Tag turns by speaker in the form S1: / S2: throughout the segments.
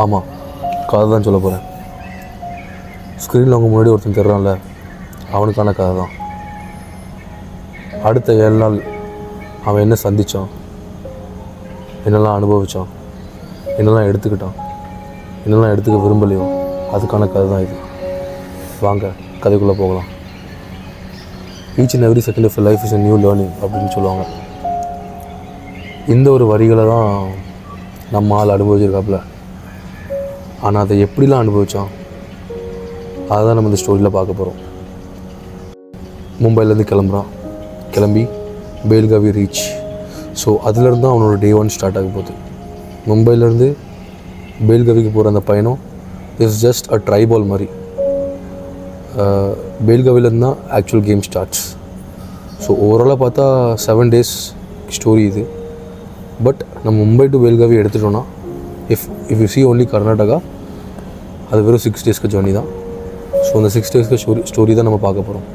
S1: ஆமாம், கதை தான் சொல்ல போகிறேன். ஸ்க்ரீனில் அவங்க முன்னாடி ஒருத்தன் தர்றான்ல, அவனுக்கான கதை தான். அடுத்த 7 நாள் அவன் என்ன சந்தித்தான், என்னெல்லாம் அனுபவித்தான், என்னெல்லாம் எடுத்துக்கிட்டான், என்னெல்லாம் எடுத்துக்க விரும்பலையோ அதுக்கான கதை தான் இது. வாங்க கதைக்குள்ளே போகலாம். Each and every second of life is a new learning அப்படின்னு சொல்லுவாங்க. இந்த ஒரு வரிகளை தான் நம்ம ஆள் அனுபவிச்சிருக்காப்புல. ஆனால் அதை எப்படிலாம் அனுபவித்தான் அதை தான் நம்ம இந்த ஸ்டோரியில் பார்க்க போகிறோம். மும்பைலேருந்து கிளம்பி பேல்காவி ரீச். ஸோ அதுலேருந்து தான் அவனோட டே 1 ஸ்டார்ட் ஆக போகுது. மும்பைலேருந்து பேல்காவிக்கு போகிற அந்த பயணம் இஸ் ஜஸ்ட் அ ட்ரைபால் மாதிரி. பேல்காவிலேருந்து தான் ஆக்சுவல் கேம் ஸ்டார்ட்ஸ். ஸோ ஓவராலாக பார்த்தா 7 days ஸ்டோரி இது. பட் நம்ம மும்பை டு பேல்காவி எடுத்துட்டோன்னா if you see only Karnataka, அது வெறும் 6 days ஜர்னி தான். ஸோ அந்த 6 days ஸ்டோரி தான் நம்ம பார்க்க போகிறோம்.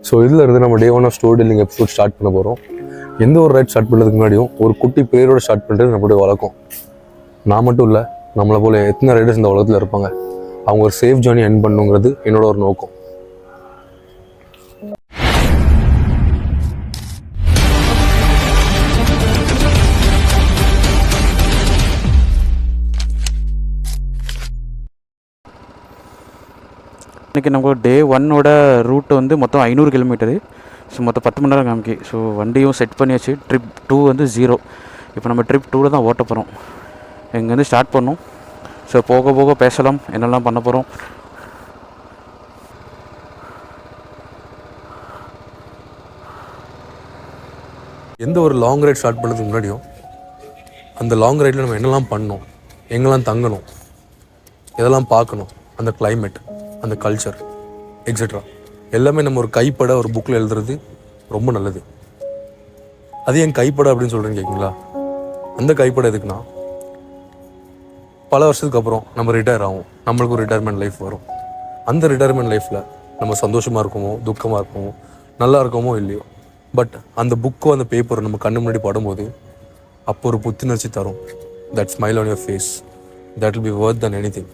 S1: ஸோ இதில் இருந்து நம்ம day 1 of story telling episode start பண்ண போகிறோம். எந்த ஒரு ரைட் ஸ்டார்ட் பண்ணுறதுக்கு முன்னாடியும் ஒரு குட்டி பேரோட ஸ்டார்ட் பண்ணுறது நம்மளுடைய வழக்கம். நான் மட்டும் இல்லை, நம்மளை போல் எத்தனை ரைடர்ஸ் இந்த உலகத்தில் இருப்பாங்க. அவங்க ஒரு சேஃப் ஜர்னி எண்ட் பண்ணுங்கிறது என்னோட ஒரு நோக்கம்.
S2: இன்றைக்கி நம்ம டே 1ஓட ரூட் வந்து மொத்தம் 500 கிலோமீட்டரு. ஸோ மொத்தம் 10 மணி நேரம் காமிக்கி. ஸோ வண்டியும் செட் பண்ணியாச்சு. ட்ரிப் 2 வந்து 0. இப்போ நம்ம ட்ரிப் 2ல் தான் ஓட்ட போகிறோம். இங்கேருந்து ஸ்டார்ட் பண்ணோம். ஸோ போக போக பேசலாம் என்னெல்லாம் பண்ண போகிறோம்.
S1: எந்த ஒரு லாங் ரைட் ஸ்டார்ட் பண்ணுறதுக்கு முன்னாடியும் அந்த லாங் ரைடில் நம்ம என்னெல்லாம் பண்ணணும், எங்கெல்லாம் தங்கணும், எதெல்லாம் பார்க்கணும், அந்த கிளைமேட், அந்த கல்ச்சர் எக்ஸெட்ரா எல்லாமே நம்ம ஒரு கைப்பட ஒரு புக்கில் எழுதுறது ரொம்ப நல்லது. அது என் கைப்பட அப்படின்னு சொல்கிறேன்னு கேட்குங்களா? அந்த கைப்பட எதுக்குன்னா, பல வருஷத்துக்கு அப்புறம் நம்ம ரிட்டையர் ஆகும், நம்மளுக்கு ஒரு ரிட்டையர்மெண்ட் லைஃப் வரும். அந்த ரிட்டையர்மெண்ட் லைஃப்பில் நம்ம சந்தோஷமாக இருக்கோமோ, துக்கமாக இருக்கோமோ, நல்லா இருக்கோமோ இல்லையோ, பட் அந்த புக்கோ அந்த பேப்பரை நம்ம கண்ணு முன்னாடி படும்போது அப்போ ஒரு புத்துணர்ச்சி தரும். That smile on your face, that will be worth than anything.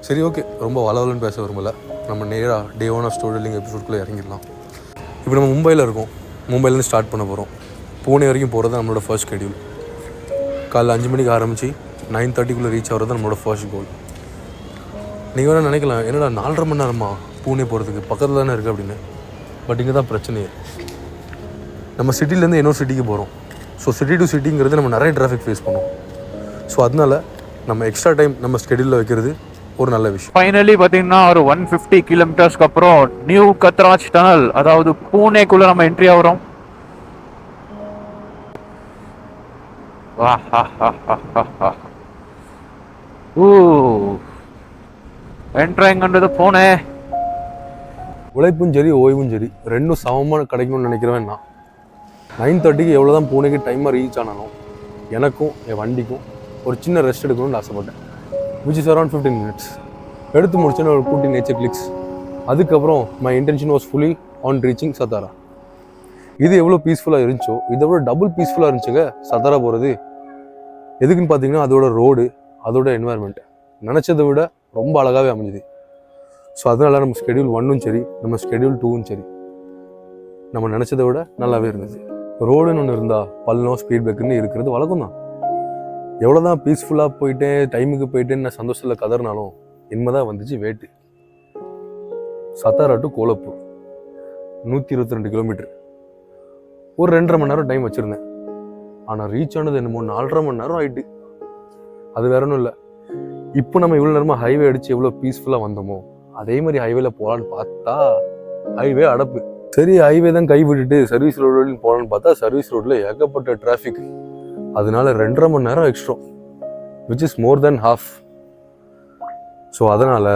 S1: சரி, ஓகே, ரொம்ப வளவலன்னு பேச விரும்பல. நம்ம நேராக டே 1 ஆஃப் ஸ்டோரி டெல்லிங் எபிசோட்குள்ளே இறங்கிடலாம். இப்போ நம்ம மும்பையில் இருக்கோம். மும்பைலேருந்து ஸ்டார்ட் பண்ண போகிறோம். பூனே வரைக்கும் போகிறது நம்மளோட ஃபர்ஸ்ட் ஷெட்யூல். காலைல 5 மணிக்கு ஆரம்பித்து 9:30 ரீச் ஆகிறது நம்மளோட ஃபர்ஸ்ட் கோல். நீங்கள் வேணால் நினைக்கலாம், என்னடா 4.5 மணி நேரமா பூனே போகிறதுக்கு, பக்கத்தில் தானே இருக்குது அப்படின்னு. பட் இங்கே தான் பிரச்சனையே. நம்ம சிட்டிலேருந்து இன்னொரு சிட்டிக்கு போகிறோம். ஸோ சிட்டி டு சிட்டிங்கிறது நம்ம நிறைய டிராஃபிக் ஃபேஸ் பண்ணுவோம். ஸோ அதனால நம்ம எக்ஸ்ட்ரா டைம் நம்ம ஸ்கெடியூலில் வைக்கிறது ஒரு நல்ல விஷயம்.
S2: ஃபைனலி பார்த்தீங்கன்னா ஒரு 150 கிலோமீட்டர்ஸ்க்கு அப்புறம் நியூ கத்ராஜ் டனல், அதாவது பூனேக்குள்ளே நம்ம என்ட்ரி ஆகிறோம். என்ட்ரிங்கிறது பூனே.
S1: உழைப்பும் சரி ஓய்வும் சரி ரெண்டும் சமமாக கிடைக்கணும்னு நினைக்கிறவன் நான். 9:30 எவ்வளோ தான் பூனேக்கு டைமாக ரீச் ஆனாலும் எனக்கும் என் வண்டிக்கும் ஒரு சின்ன ரெஸ்ட் எடுக்கணும்னு ஆசைப்பட்டேன். which is around 15 minutes. எடுத்து முடிச்சோன்னு ஒரு கூட்டி நேச்சர் கிளிக்ஸ். அதுக்கப்புறம் my intention was fully on reaching Satara. இது எவ்வளோ பீஸ்ஃபுல்லாக இருந்துச்சோ இதை விட டபுள் பீஸ்ஃபுல்லாக இருந்துச்சுங்க சத்தாரா போகிறது. எதுக்குன்னு பார்த்தீங்கன்னா அதோட ரோடு, அதோட என்வாயர்மெண்ட் நினச்சதை விட ரொம்ப அழகாகவே அமைஞ்சுது. ஸோ அதனால நம்ம ஸ்கெடியூல் 1ம் சரி, நம்ம ஸ்கெடியூல் 2ம் சரி நம்ம நினச்சதை விட நல்லாவே இருந்தது. ரோடுன்னு ஒன்று இருந்தால் பள்ளம் ஸ்பீட் பிரேக்குன்னு இருக்கிறது வழக்கம் தான். எவ்வளோதான் பீஸ்ஃபுல்லாக போயிட்டேன், டைமுக்கு போயிட்டேன்னு நான் சந்தோஷத்தில் கதறினாலும் இனிமேதான் வந்துச்சு வேட்டு. Satara to Kolhapur 122 kilometre. ஒரு 2.5 மணி நேரம் டைம் வச்சுருந்தேன். ஆனால் ரீச் ஆனது என்னமோ 4.5 மணி நேரம் ஆகிட்டு. அது வேற ஒன்றும் இல்லை, இப்போ நம்ம இவ்வளோ நேரமாக ஹைவே அடித்து எவ்வளோ பீஸ்ஃபுல்லாக வந்தோமோ அதே மாதிரி ஹைவேல போகலான்னு பார்த்தா ஹைவே அடப்பு. சரி, ஹைவே தான் கை விட்டுட்டு சர்வீஸ் ரோடு போகலான்னு பார்த்தா சர்வீஸ் ரோட்டில் ஏகப்பட்ட டிராஃபிக். அதனால 2.5 மணி நேரம் extra, which is more then half. So அதனால்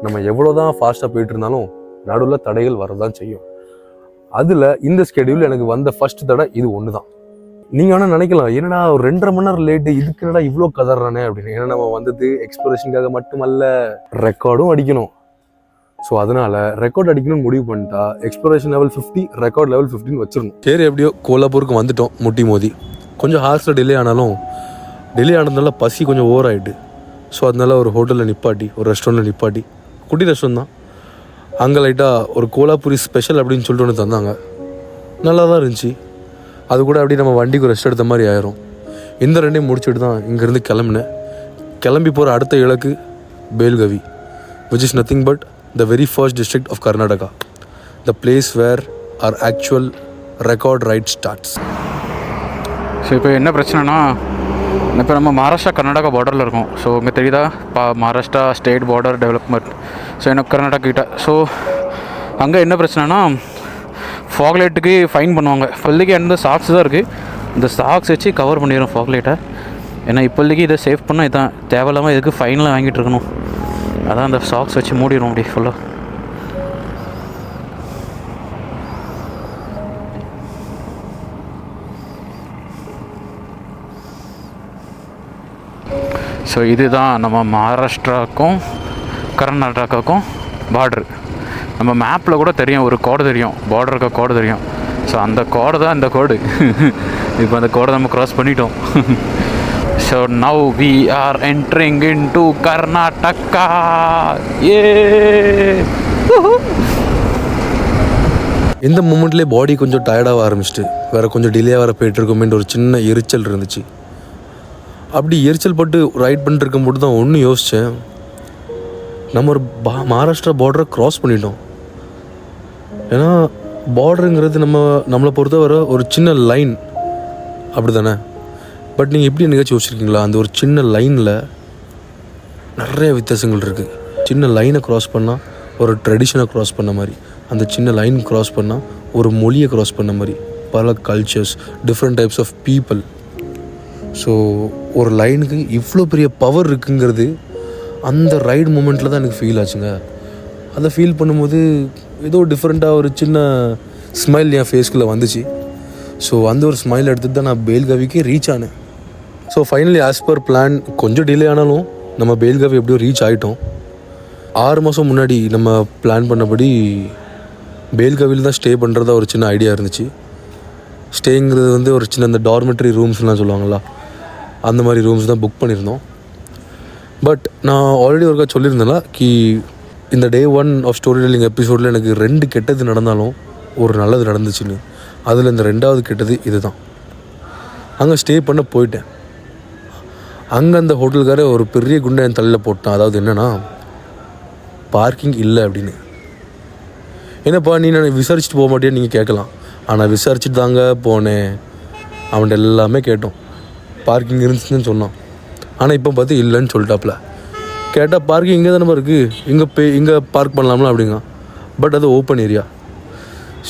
S1: நம்ம எவ்வளோ தான் ஃபாஸ்ட்டாக போயிட்டு இருந்தாலும் நடுவில் தடைகள் வரதான் செய்யும். அதில் இந்த ஸ்கெடியூல் எனக்கு வந்த ஃபர்ஸ்ட் தடை இது ஒன்று தான். நீங்கள் வேணால் நினைக்கலாம், என்னடா ஒரு 2.5 மணி நேரம் லேட்டு, இதுக்கு என்னடா இவ்வளோ கதறானே அப்படின்னு. ஏன்னா நம்ம வந்தது எக்ஸ்பிரஷனுக்காக மட்டுமல்ல, ரெக்கார்டும் அடிக்கணும். ஸோ அதனால் ரெக்கார்ட் அடிக்கணும்னு முடிவு பண்ணிட்டா எக்ஸ்ப்ளோரேஷன் லெவல் 50, ரெக்கார்ட் லெவல் 15 வச்சிடணும். சரி, எப்படியோ கோலாப்பூருக்கு வந்துட்டோம். முட்டி மோதி கொஞ்சம் ஹார்ஸில் டிலே ஆனாலும் டிலே ஆனதுனால பசி கொஞ்சம் ஓவர் ஆகிட்டு. ஸோ அதனால ஒரு ஹோட்டலில் நிப்பாட்டி, ஒரு ரெஸ்டாரண்ட்டில் நிப்பாட்டி, குட்டி ரெஸ்டாரண்ட் தான், அங்கே லைட்டாக ஒரு கோலாப்பூரி ஸ்பெஷல் அப்படின்னு சொல்லிட்டு ஒன்று தந்தாங்க. நல்லா தான் இருந்துச்சு. அது கூட அப்படி நம்ம வண்டிக்கு ரெஸ்ட் எடுத்த மாதிரி ஆயிரும். இந்த ரெண்டையும் முடிச்சுட்டு தான் இங்கேருந்து கிளம்புனேன். கிளம்பி போகிற அடுத்த இலக்கு பேல்கவி, which is nothing but the very first district of Karnataka, the place where our actual record ride starts.
S2: So இப்போ என்ன பிரச்சனைனா, இப்போ நம்ம மகாராஷ்டிரா கர்நாடகா பார்டரில் இருக்கோம். ஸோ இங்கே தெரியுதா Maharashtra state border development. So எனக்கு கர்நாடகா கிட்ட. ஸோ அங்கே என்ன பிரச்சனைனா, ஃபாக்லைட்டுக்கு ஃபைன் பண்ணுவாங்க. இப்போதைக்கு எந்த சாக்ஸ் தான் இருக்குது, இந்த சாக்ஸ் வச்சு கவர் பண்ணிடுறோம் ஃபாக்லைட்டை. ஏன்னா இப்போதைக்கு இதை சேவ் பண்ணால் இதான், தேவையில்லாமல் இதுக்கு ஃபைனில் வாங்கிட்டு இருக்கணும். அதான் அந்த சாக்ஸ் வச்சு மூடிடும் அப்படி ஃபுல்லாக. ஸோ இதுதான் நம்ம மகாராஷ்டிராவுக்கும் கர்நாடகாவுக்கும் பார்டரு. நம்ம மேப்பில் கூட தெரியும், ஒரு கோடு தெரியும், பார்டருக்கு கோடு தெரியும். ஸோ அந்த கோடு தான் இந்த கோடு. இப்போ அந்த கோடை நம்ம க்ராஸ் பண்ணிட்டோம். So now we are entering into Karnataka. ஏ
S1: இந்த மூமெண்ட்லேயே பாடி கொஞ்சம் டயர்டாக ஆரம்பிச்சிட்டு, வேறு கொஞ்சம் டிலே வர போயிட்டுருக்கோமேன்ற ஒரு சின்ன எரிச்சல் இருந்துச்சு. அப்படி எரிச்சல் பட்டு ரைட் பண்ணிட்டு இருக்கும்போது தான் ஒன்று யோசித்தேன், நம்ம ஒரு மகாராஷ்டிரா பார்டரை க்ராஸ் பண்ணிட்டோம். ஏன்னா பார்டருங்கிறது நம்மளை பொறுத்தவரை ஒரு சின்ன லைன், அப்படி தானே? பட் நீங்கள் எப்படி நிகழ்ச்சி யோசிச்சிருக்கீங்களா, அந்த ஒரு சின்ன லைனில் நிறைய வித்தியாசங்கள் இருக்குது. சின்ன லைனை க்ராஸ் பண்ணால் ஒரு ட்ரெடிஷனை க்ராஸ் பண்ண மாதிரி, அந்த சின்ன லைன் க்ராஸ் பண்ணால் ஒரு மொழியை க்ராஸ் பண்ண மாதிரி, பல cultures, different types of people. So ஒரு லைனுக்கு இவ்வளோ பெரிய பவர் இருக்குங்கிறது அந்த ரைடு மூமெண்ட்டில் தான் எனக்கு ஃபீல் ஆச்சுங்க. அதை ஃபீல் பண்ணும்போது ஏதோ டிஃப்ரெண்ட்டாக ஒரு சின்ன ஸ்மைல் என் ஃபேஸ்குள்ளே வந்துச்சு. ஸோ அந்த ஒரு ஸ்மைல் எடுத்துகிட்டு தான் நான் பேல்கவிக்கு ரீச் ஆனேன். So finally as per plan கொஞ்சம் டிலே ஆனாலும் நம்ம பேல்கவி எப்படியோ ரீச் ஆகிட்டோம். 6 மாதம் முன்னாடி நம்ம பிளான் பண்ணபடி பேல்கவியில் தான் ஸ்டே பண்ணுறதா ஒரு சின்ன ஐடியா இருந்துச்சு. ஸ்டேங்கிறது வந்து ஒரு சின்ன அந்த டார்மெட்ரி ரூம்ஸ்லாம் சொல்லுவாங்களா, அந்த மாதிரி ரூம்ஸ் தான் புக் பண்ணியிருந்தோம். பட் நான் ஆல்ரெடி ஒருக்கா சொல்லியிருந்தேன்ல கி இந்த டே 1 ஆஃப் ஸ்டோரி டெல்லிங் எபிசோடில் எனக்கு 2 கெட்டது நடந்தாலும் ஒரு நல்லது நடந்துச்சுன்னு. அதில் இந்த 2வது கெட்டது இது தான். அங்கே ஸ்டே பண்ண போயிட்டேன். அங்கே அந்த ஹோட்டலுக்கார ஒரு பெரிய குண்டை என் தலையில் போட்டான். அதாவது என்னென்னா, பார்க்கிங் இல்லை அப்படின்னு. என்னப்பா நீ நான் விசாரிச்சுட்டு போக மாட்டேன்னு நீங்கள் கேட்கலாம். ஆனால் விசாரிச்சுட்டு தாங்க போனேன். அவன்கிட்ட எல்லாமே கேட்டோம், பார்க்கிங் இருந்துச்சுன்னு சொன்னான். ஆனால் இப்போ பார்த்து இல்லைன்னு சொல்லிட்டாப்புல. கேட்டால் பார்க்கிங் இங்கே தானே இருக்குது, இங்கே பார்க் பண்ணலாம்ல அப்படிங்க. பட் அது ஓப்பன் ஏரியா.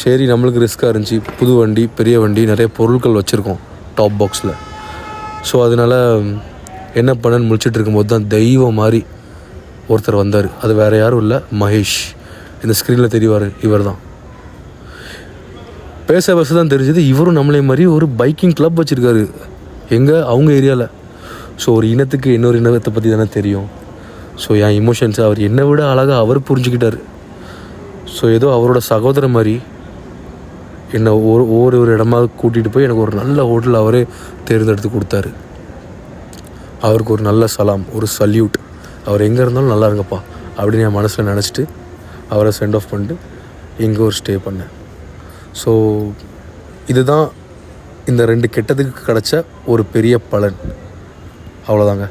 S1: சரி நம்மளுக்கு ரிஸ்க்காக இருந்துச்சு. புது வண்டி, பெரிய வண்டி, நிறைய பொருட்கள் வச்சுருக்கோம் டாப் பாக்ஸில். ஸோ அதனால் என்ன பண்ணன்னு முடிச்சுட்டு இருக்கும்போது தான் தெய்வம் மாதிரி ஒருத்தர் வந்தார். அது வேறு யாரும் இல்லை, மகேஷ். இந்த ஸ்க்ரீனில் தெரியவார், இவர் தான். பேச தான் தெரிஞ்சது இவரும் நம்மளே மாதிரி ஒரு பைக்கிங் கிளப் வச்சுருக்காரு எங்கே அவங்க ஏரியாவில். ஸோ ஒரு இனத்துக்கு இன்னொரு இனத்தை பற்றி தானே தெரியும். ஸோ என் இமோஷன்ஸை அவர் என்னை விட அழகாக அவர் புரிஞ்சுக்கிட்டார். ஸோ ஏதோ அவரோட சகோதரன் மாதிரி என்னை ஒவ்வொரு இடமாக கூட்டிகிட்டு போய் எனக்கு ஒரு நல்ல ஹோட்டல் அவரே தேர்ந்தெடுத்து கொடுத்தாரு. அவருக்கு ஒரு நல்ல சலாம், ஒரு சல்யூட். அவர் எங்கே இருந்தாலும் நல்லா இருங்கப்பா அப்படின்னு என் மனசில் நினச்சிட்டு அவரை சென்ட் ஆஃப் பண்ணிட்டு இங்கே ஒரு ஸ்டே பண்ணேன். ஸோ இதுதான் இந்த 2 கெட்டதுக்கு கிடச்ச ஒரு பெரிய பலன். அவ்வளோதாங்க.